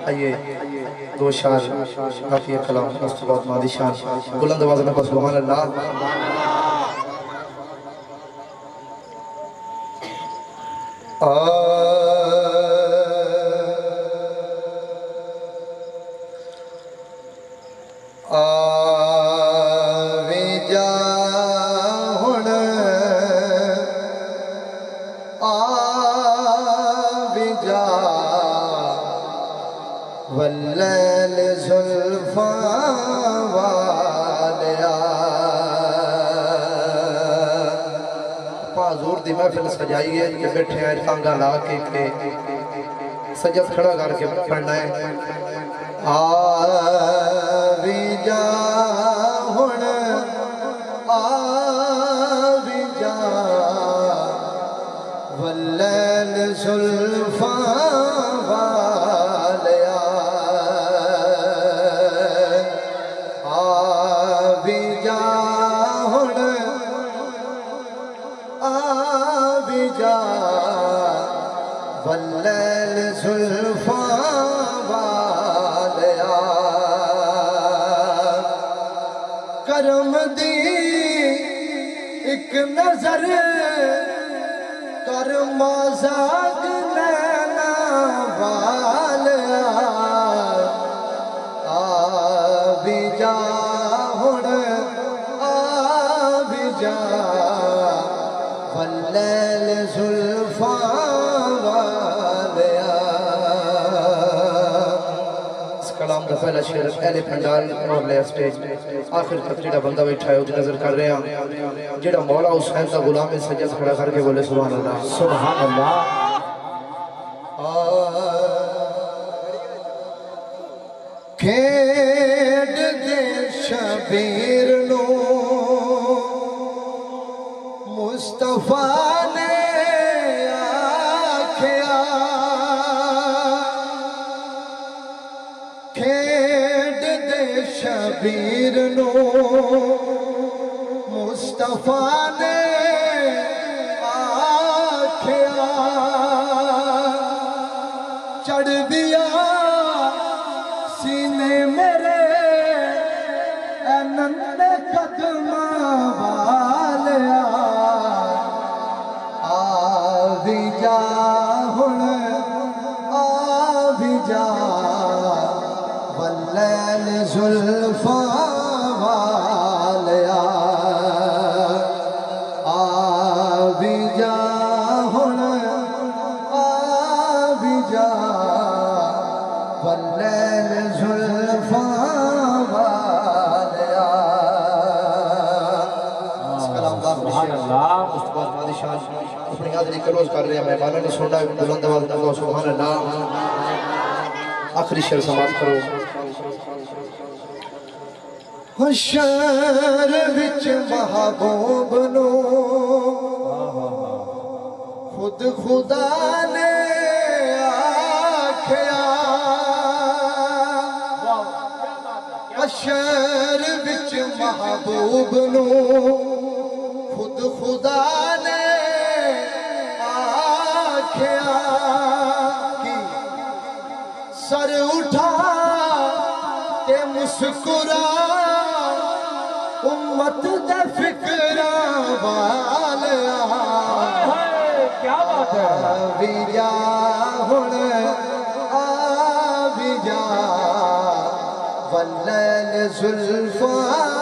آئیے دو شعر حافظ کلام مصطفیٰ مادی شان بلند آواز میں سبحان اللہ واللیل زلفاں والیا حضور دی محفل سجائی ہے کہ بیٹھے ہیں تانگا لا کے سجد کھڑا کر کے پڑھنا ہے آوی جا ہن آوی جا واللیل زلفاں والیا آوی جا ہن آوی جا واللیل زلفاں والیا کرم دی ایک نظر کرم آزاد نینا والیا آوی جا ہن آوی جا واللیل زلفاں والیا اس کلام کا پہلا شعر اہل پنڈال اور لے اسٹیج آخر تک جڑا بندہ بیٹھا ہے وہ نظر کر رہے ہیں جڑا مولا حسین کا غلام سجد کھڑا کر کے بولے سبحان اللہ سبحان اللہ کھیڈ دے شبیر نو مصطفیٰ نے آکھیا کھیڈ دے شبیر نو مصطفیٰ نے آکھیا چڑھ دیا سینے میرے اے نندے قدماں والیا آوی جا ہن آوی جا واللیل زلفاں والیا آوی جا ہن آوی جا واللیل زلفاں والیا اس کلام دار سبحان اللہ مصطفیٰ مادی شان اپنی حاضری کلوز کر رہے ہیں مہمانوں نے سننا بلند آواز میں کہو سبحان اللہ آخری شعر سماعت کرو شہر وچ محبوب نو خود خدا نے آکھیا شہر وچ محبوب نو خود خدا نے آکھیا سر اٹھا تے مسکرا امت دے فکراں والیا کیا بات ہے آوی جا ہن آوی جا واللیل زلفاں